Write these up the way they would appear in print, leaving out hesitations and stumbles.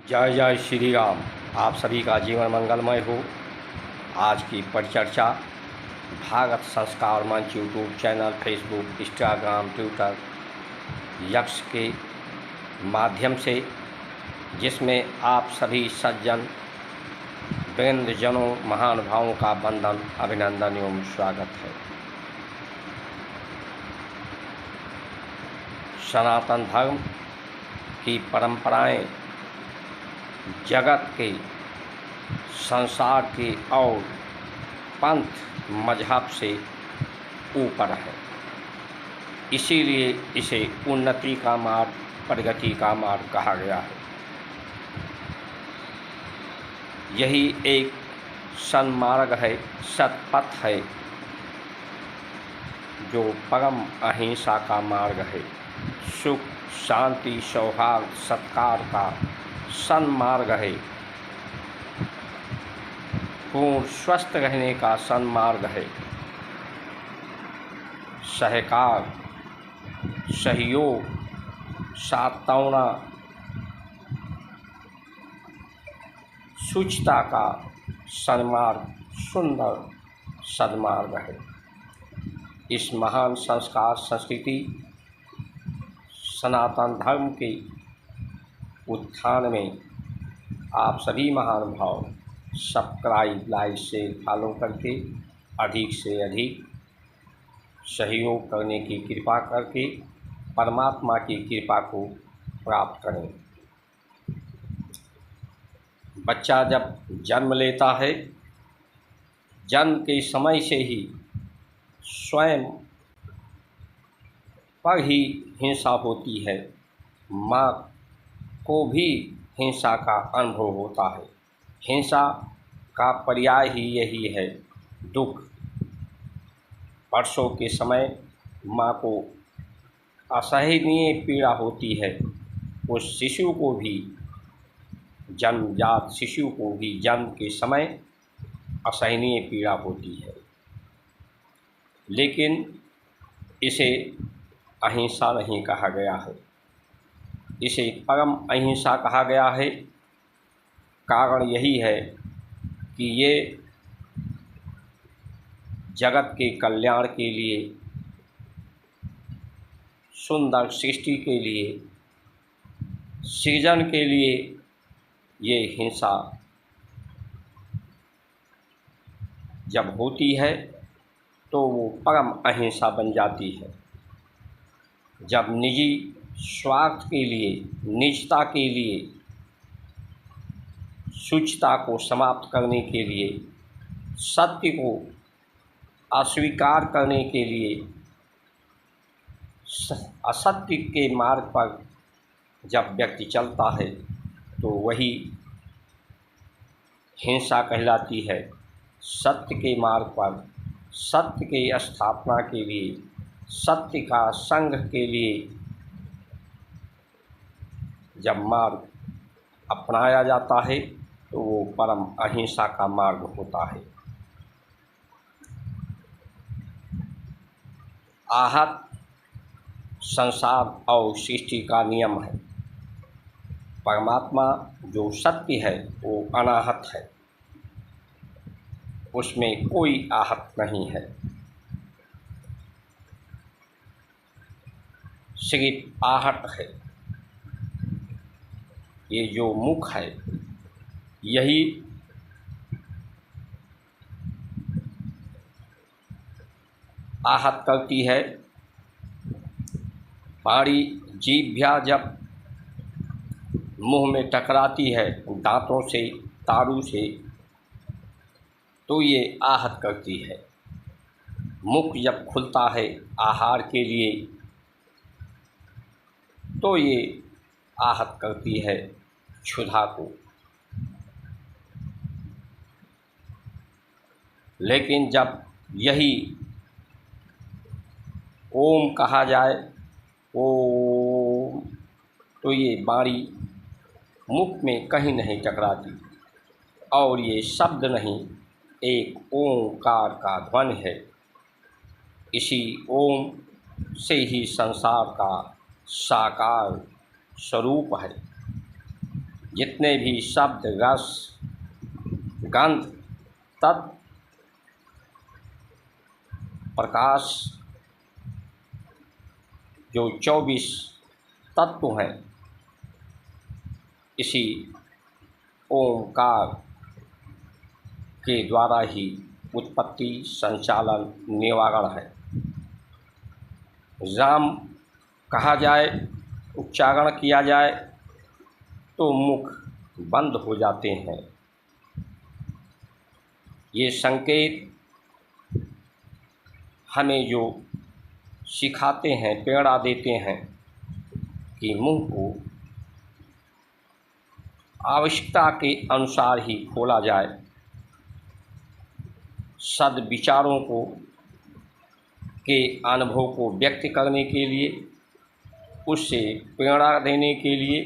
जय जय श्री राम। आप सभी का जीवन मंगलमय हो। आज की परिचर्चा भागवत संस्कार मंच YouTube channel, Facebook, Instagram, Twitter, x के माध्यम से, जिसमें आप सभी सज्जन वृंदजनों, महानुभावों का वंदन, अभिनंदन एवं स्वागत है। सनातन धर्म की परंपराएं जगत के, संसार के और पंथ मजहब से ऊपर है। इसीलिए इसे उन्नति का मार्ग, प्रगति का मार्ग कहा गया है। यही एक सन्मार्ग है, सतपथ है, जो परम अहिंसा का मार्ग है। सुख, शांति, सौहार्द, सत्कार का सन्मार्ग है। पूर्ण स्वस्थ रहने का सन्मार्ग है। सहकार, सहयोग, सात्वना, शुचिता का सन्मार्ग, सुंदर सन्मार्ग है। इस महान संस्कार, संस्कृति, सनातन धर्म के उत्थान में आप सभी महानुभाव सब्सक्राइब, लाइक, शेयर, फॉलो करके अधिक से अधिक सहयोग करने की कृपा करके परमात्मा की कृपा को प्राप्त करें। बच्चा जब जन्म लेता है, जन्म के समय से ही स्वयं पर ही हिंसा होती है। माँ को भी हिंसा का अनुभव होता है। हिंसा का पर्याय ही यही है, दुख। वर्षों के समय माँ को असहनीय पीड़ा होती है। उस शिशु को भी, जन्मजात शिशु को भी जन्म के समय असहनीय पीड़ा होती है। लेकिन इसे अहिंसा नहीं कहा गया है, इसे परम अहिंसा कहा गया है। कारण यही है कि ये जगत के कल्याण के लिए, सुंदर सृष्टि के लिए, सृजन के लिए ये हिंसा जब होती है तो वो परम अहिंसा बन जाती है। जब निजी स्वार्थ के लिए, निजता के लिए, शुचिता को समाप्त करने के लिए, सत्य को अस्वीकार करने के लिए, असत्य के मार्ग पर जब व्यक्ति चलता है तो वही हिंसा कहलाती है। सत्य के मार्ग पर, सत्य के स्थापना के लिए, सत्य का संघ के लिए जब मार्ग अपनाया जाता है तो वो परम अहिंसा का मार्ग होता है। आहत संसार और सृष्टि का नियम है। परमात्मा जो सत्य है वो अनाहत है, उसमें कोई आहत नहीं है। सिर्फ आहट है। ये जो मुख है यही आहत करती है। बारी जीभ्या जब मुंह में टकराती है दांतों से, तालू से, तो ये आहत करती है। मुख जब खुलता है आहार के लिए तो ये आहत करती है क्षुधा को। लेकिन जब यही ओम कहा जाए, ओम, तो ये बाणी मुख में कहीं नहीं टकराती और ये शब्द नहीं, एक ओंकार का ध्वनि है। इसी ओम से ही संसार का साकार स्वरूप है। जितने भी शब्द, रस, गंध, तत्व, प्रकाश, जो 24 तत्व हैं, इसी ओंकार के द्वारा ही उत्पत्ति, संचालन, निवारण है। राम कहा जाए, उच्चारण किया जाए तो मुख बंद हो जाते हैं। ये संकेत हमें जो सिखाते हैं, प्रेरणा देते हैं कि मुंह को आवश्यकता के अनुसार ही खोला जाए, सद्विचारों को के अनुभव को व्यक्त करने के लिए, उससे प्रेरणा देने के लिए,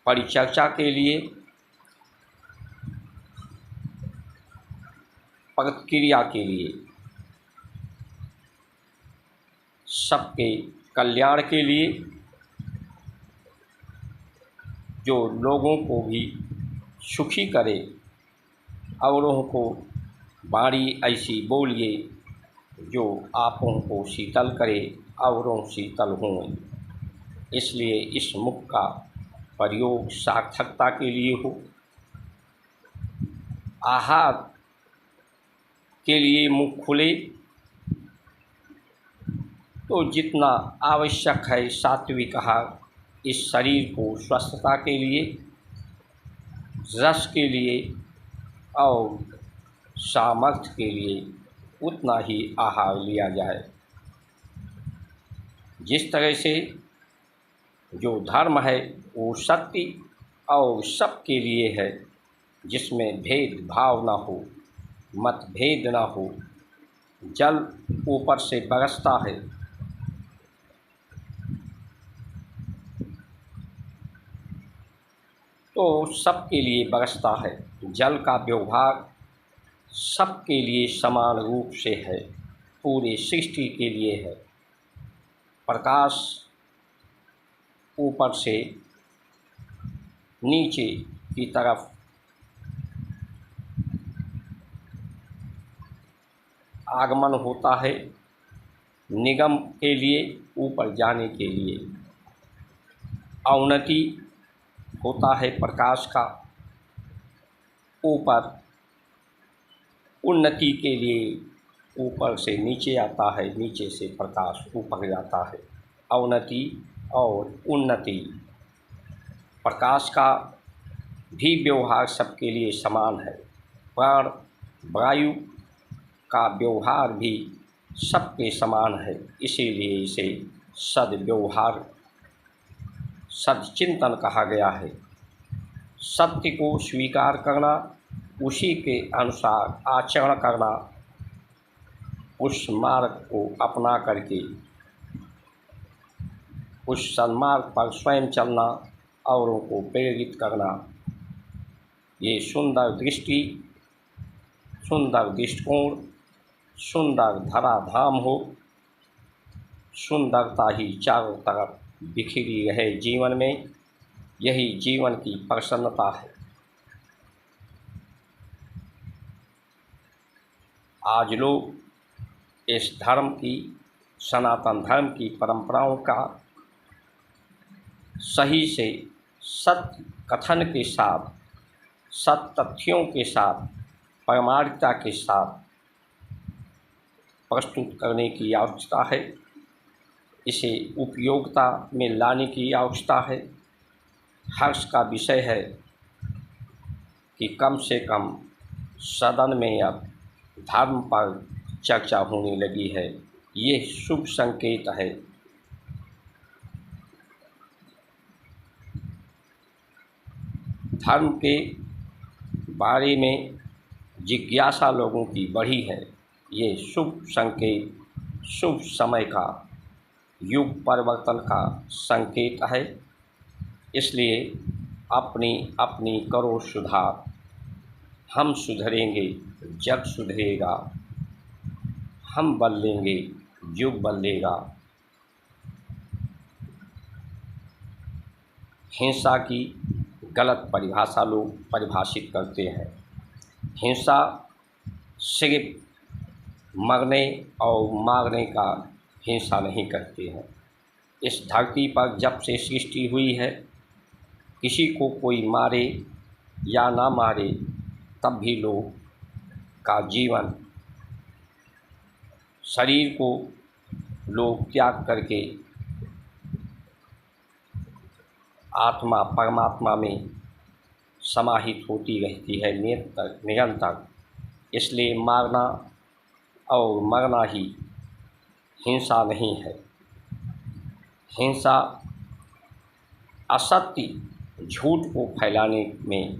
परिचर्चा के लिए, प्रतिक्रिया के लिए, सबके कल्याण के लिए, जो लोगों को भी सुखी करे, औरों को वाणी ऐसी बोलिए जो आपों को शीतल करे, औरों शीतल हों। इसलिए इस मुख का प्रयोग सार्थकता के लिए हो, आहार के लिए मुख खुले तो जितना आवश्यक है सात्विक आहार इस शरीर को स्वस्थता के लिए, रस के लिए और सामर्थ्य के लिए उतना ही आहार लिया जाए। जिस तरह से जो धर्म है वो सत्य और सबके लिए है, जिसमें भेदभाव ना हो, मतभेद ना हो। जल ऊपर से बरसता है, तो सबके लिए बरसता है। जल का व्यवहार सबके लिए समान रूप से है, पूरी सृष्टि के लिए है। प्रकाश ऊपर से नीचे की तरफ आगमन होता है, निगम के लिए, ऊपर जाने के लिए। अवनति होता है प्रकाश का, ऊपर उन्नति के लिए ऊपर से नीचे आता है, नीचे से प्रकाश ऊपर जाता है। अवनति और उन्नति। प्रकाश का भी व्यवहार सबके लिए समान है। प्राण वायु का व्यवहार भी सबके समान है, इसीलिए इसे सद्व्यवहार, सद्चिंतन कहा गया है। सत्य को स्वीकार करना, उसी के अनुसार आचरण करना, उस मार्ग को अपना करके उस सन्मार्ग पर स्वयं चलना, औरों को प्रेरित करना, ये सुंदर दृष्टि, सुंदर दृष्टिकोण, सुंदर धराधाम हो। सुंदरता ही चारों तरफ बिखरी रहे जीवन में, यही जीवन की प्रसन्नता है। आज लोग इस धर्म की, सनातन धर्म की परंपराओं का सही से सत्य कथन के साथ, सत्य तथ्यों के साथ, प्रामाणिकता के साथ प्रस्तुत करने की आवश्यकता है। इसे उपयोगिता में लाने की आवश्यकता है। हर्ष का विषय है कि कम से कम सदन में अब धर्म पर चर्चा होने लगी है। ये शुभ संकेत है। धर्म के बारे में जिज्ञासा लोगों की बढ़ी है। ये शुभ संकेत, शुभ समय का, युग परिवर्तन का संकेत है। इसलिए अपनी अपनी करो सुधार। हम सुधरेंगे, जग सुधरेगा। हम बदलेंगे, युग बदलेगा। हिंसा की गलत परिभाषा लोग परिभाषित करते हैं। हिंसा सिर्फ मरने और मारने का हिंसा नहीं करते हैं। इस धरती पर जब से सृष्टि हुई है, किसी को कोई मारे या ना मारे, तब भी लोग का जीवन, शरीर को लोग त्याग करके आत्मा परमात्मा में समाहित होती रहती है निरंतर। इसलिए मारना और मरना ही हिंसा नहीं है। हिंसा असत्य, झूठ को फैलाने में,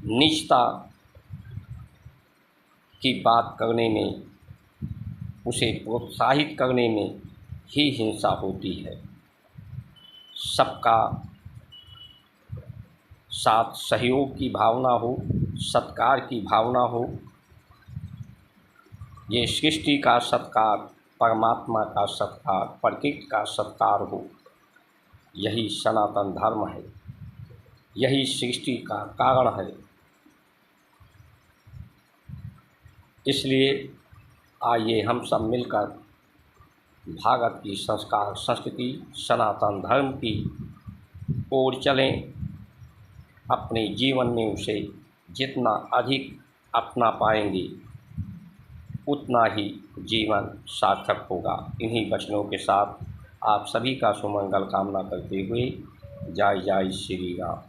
नीचता की बात करने में, उसे प्रोत्साहित करने में ही हिंसा होती है। सबका साथ सहयोग की भावना हो, सत्कार की भावना हो, ये सृष्टि का सत्कार, परमात्मा का सत्कार, प्रकृति का सत्कार हो, यही सनातन धर्म है, यही सृष्टि का कारण है। इसलिए आइए हम सब मिलकर भारत की संस्कार, संस्कृति, सनातन धर्म की ओर चलें। अपने जीवन में उसे जितना अधिक अपना पाएंगे, उतना ही जीवन सार्थक होगा। इन्हीं वचनों के साथ आप सभी का सुमंगल कामना करते हुए जय जय श्री राम।